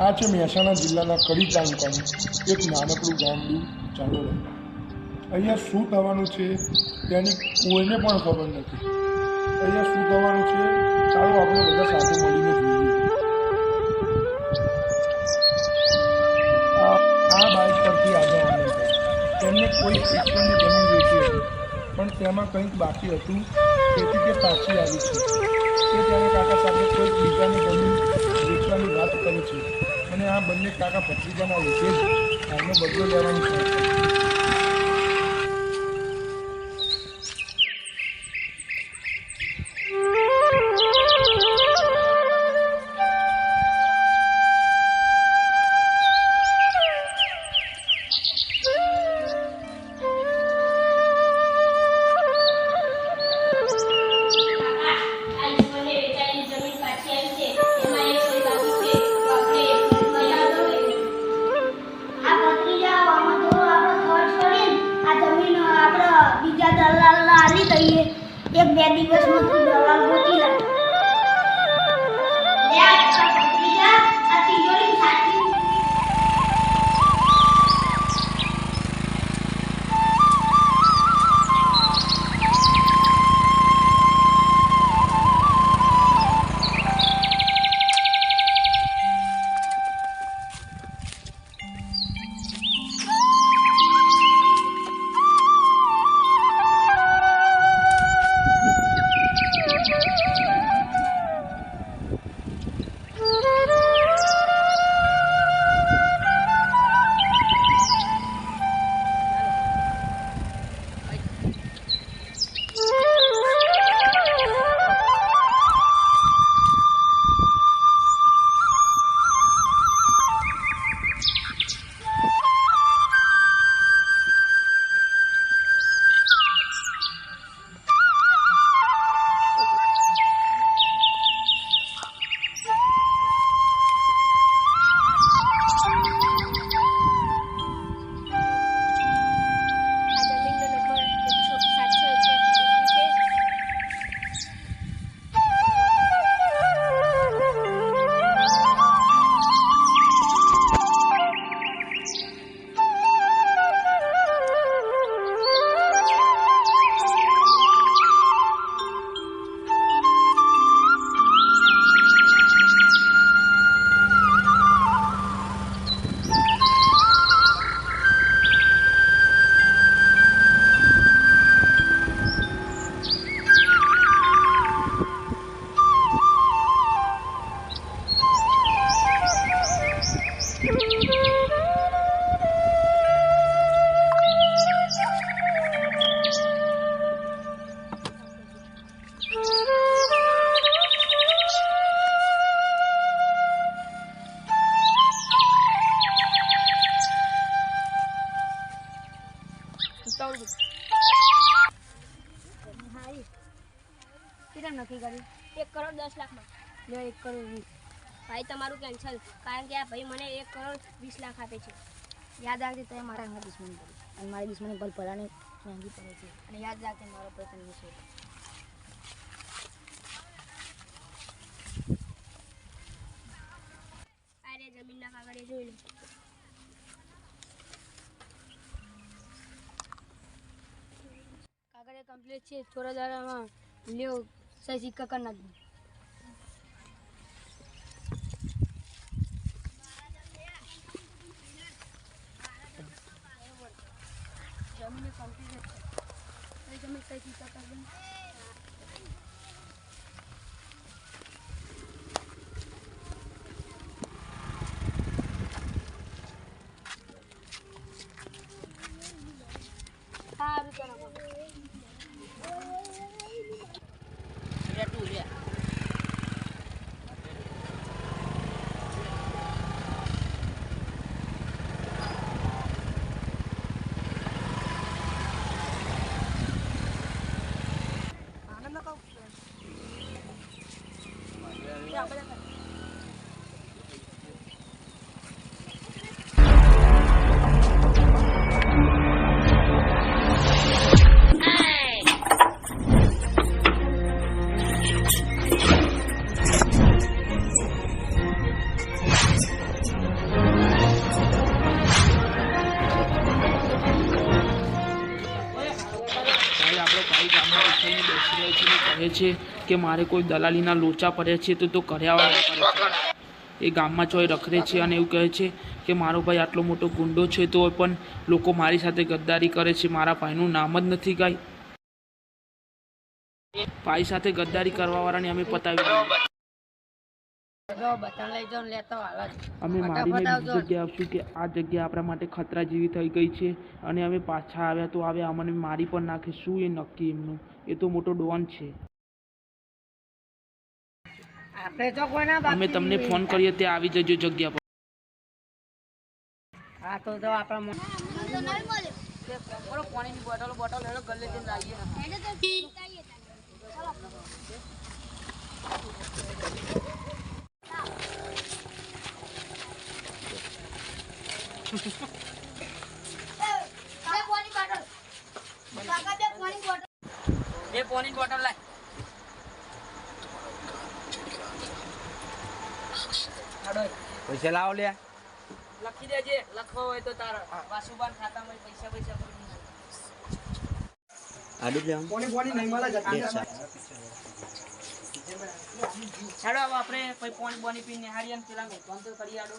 આ છે મહેસાણા જિલ્લાના કડી તાલુકાનું એક નાનકડું ગામડું ચાંદોડ. અહીંયા શું થવાનું છે તેની કોઈને પણ ખબર નથી. અહીંયા શું થવાનું છે ચાલો આપણે બધા સાથે મળીને જોઈએ. આ બાઇક પરથી આગળ આનંદ તેમને કોઈ એકરની જમીન વેચી હતી, પણ તેમાં કંઈક બાકી હતું, તેથી તે પાછી આવી છે. તે ત્યારે કાકા સાથે કોઈક બીજાની જમીન વેચવાની વાત કરે છે અને આ બંને કાકા ભત્રીજાના લીધે જ આનો બદલો લેવાની છે. એક બે દિવસમાં તું દલાલ ગોતી લા. આ તિજોરી સાચી નક્કી કર્યું 1 કરોડ 10 લાખમાં. 1 કરોડ 20. ભાઈ તમારું કેન્સલ, કારણ કે આ ભાઈ મને 1 કરોડ 20 લાખ આપે છે. યાદ રાખજે તે મારા અંગત દુશ્મની કરી અને મારી દુશ્મની ભલ ભલાને મહેંગી પડે છે. અને યાદ રાખજે મારો પ્રસંગ છે. અરે જમીનના કાગળે જોઈ લો. કાગળે કમ્પ્લીટ છે. થોડા દાડામાં લ્યો સહી સિક્કા કરી નાખજો. જમીન કમ્પ્લીટ છે. જમીન સહી સિક્કા કરજો. સારું ચાલો. કહે છે કે મારે કોઈ દલાલીના લોચા પડ્યા છે તો ઘરે આવવા કરે છે. એ ગામમાં ચોય રખડે છે અને એવું કહે છે કે મારો ભાઈ આટલો મોટો ગુંડો છે તો પણ લોકો મારી સાથે ગદ્દારી કરે છે. મારા ભાઈનું નામ જ નથી કાંઈ. ભાઈ સાથે ગદ્દારી કરવાવાળાને અમે પતાવી દીધું. અમે મારીને બીજી જગ્યાએ આવશું કે આ જગ્યા આપણા માટે ખતરા જેવી થઈ ગઈ છે અને અમે પાછા આવ્યા તો આવ્યા, અમને મારી પણ નાખે. શું એ નક્કી એમનું? એ તો મોટો ડોન છે. અમે તમને ફોન કરીએ ત્યાં આવી જજો જગ્યા પર. બે પાણી બોટલ લાય. પૈસા લાવો લે. લખી દેજે, લખવા હોય તો તારા વાસુબાન ખાતામાં પૈસા પડી આડું લેવાનું. પોણી નહીં મળે જતા. ચાલો હવે આપણે પછી પાણી બોની પીને હારીને પેલા ફોન તો કરી આડો.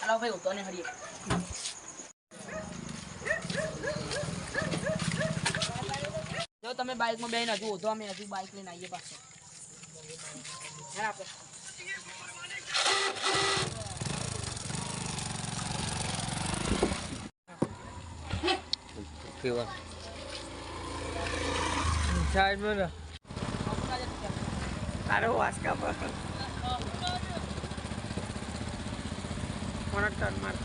હાલો ભાઈ ઉતો ને હરીએ. જો તમે બાઇકમાં બેન હજુ ઉધો, અમે હજુ બાઇક લઈને આવીએ પાછો. આપણે કેવા સાઈડ માં તારો વાસકા પર કોણ ટર્ન માર.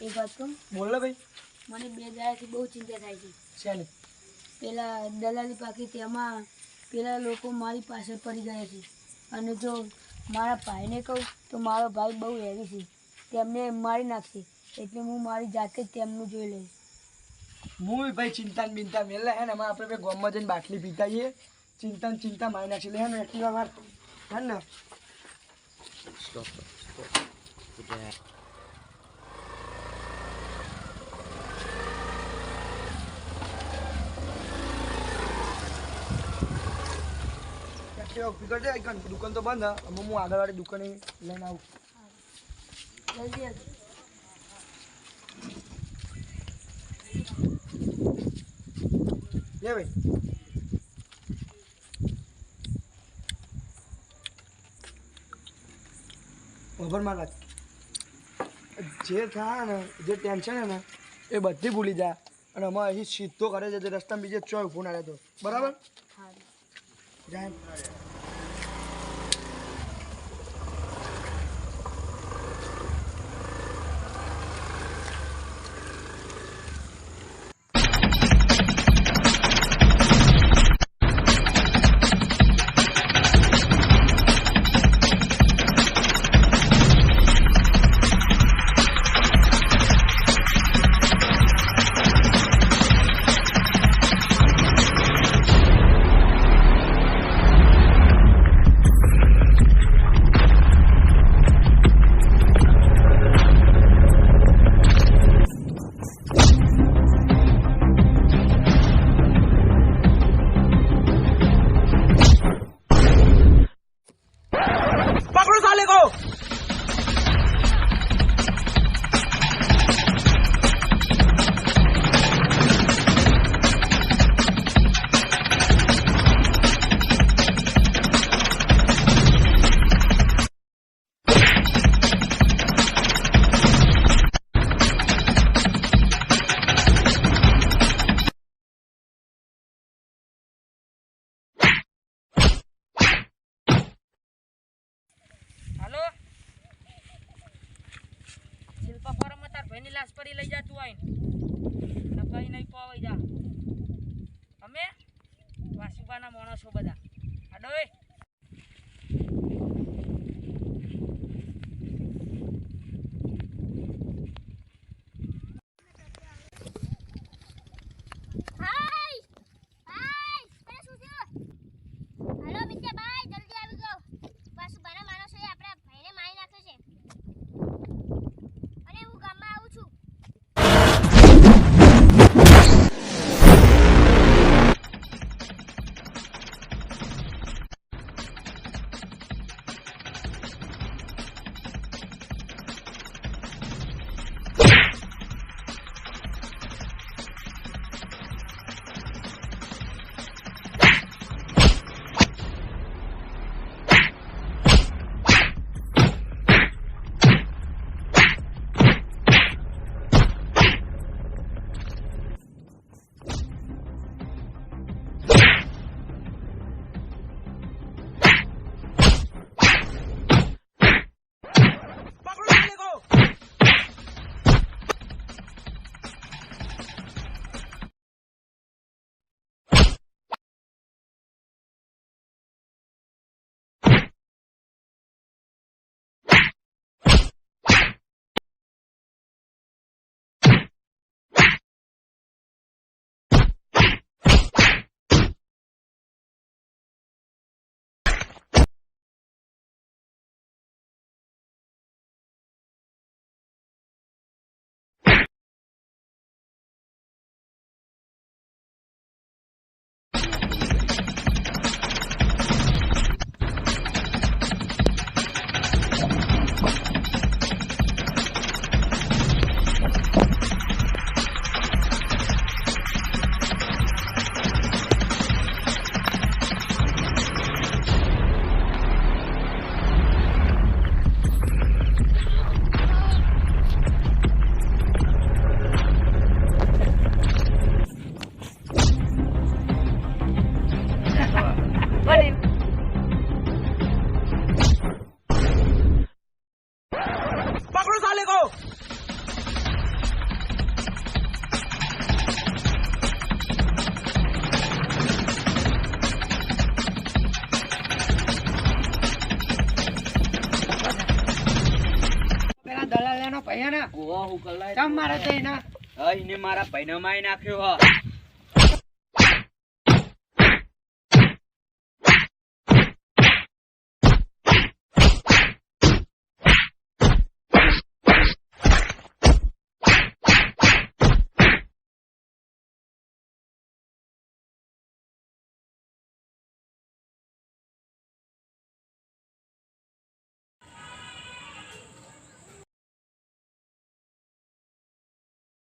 એક વાત કહું, બોલ ભાઈ. મને 2 દાડાથી બહુ ચિંતા થાય છે. ચાલે. પેલા દલાલી પાકી તેમાં પેલા લોકો મારી પાસે પડી ગયા છે અને જો મારા ભાઈને કહું તો મારો ભાઈ બહુ હેવી છે, તેમને મારી નાખશે. એટલે હું મારી જાતે જ તેમનું જોઈ લઈશ. હું ભાઈ ચિંતા ને બિંતા મેલે હે ને એમાં આપણે ભાઈ ગામમાં જઈને બાટલી પીતાઈએ. ચિંતા મારી નાખી લે હે ને એટલી વાર હે ને. સ્ટોપ. દુકાન તો બંધ હે. હું આગળવાળી દુકાને લઈને આવું. જલ્દી આવજો. લે ભાઈ. ખબર માં રાખ. જે થાય ને જે ટેન્શન હે ને એ બધી ભૂલી જાય અને અમે અહીં સીધો કરે છે રસ્તામાં બીજે ચોય ફોન આવ્યો હતો. બરાબર જાય. હાલો, શિલ્પા ફોરમમાં તાર ભાઈની લાશ પડી લઈ જા તું આવીને. કઈ નહીં પાવાઈ જા. અમે વાસુબાના માણસો બધા. હાડો એ દલાલ એનો ભાઈ ને ઓવા હું કલાય ચમ મારે તો એના હા એને મારા ભાઈને મારી નાખ્યો હા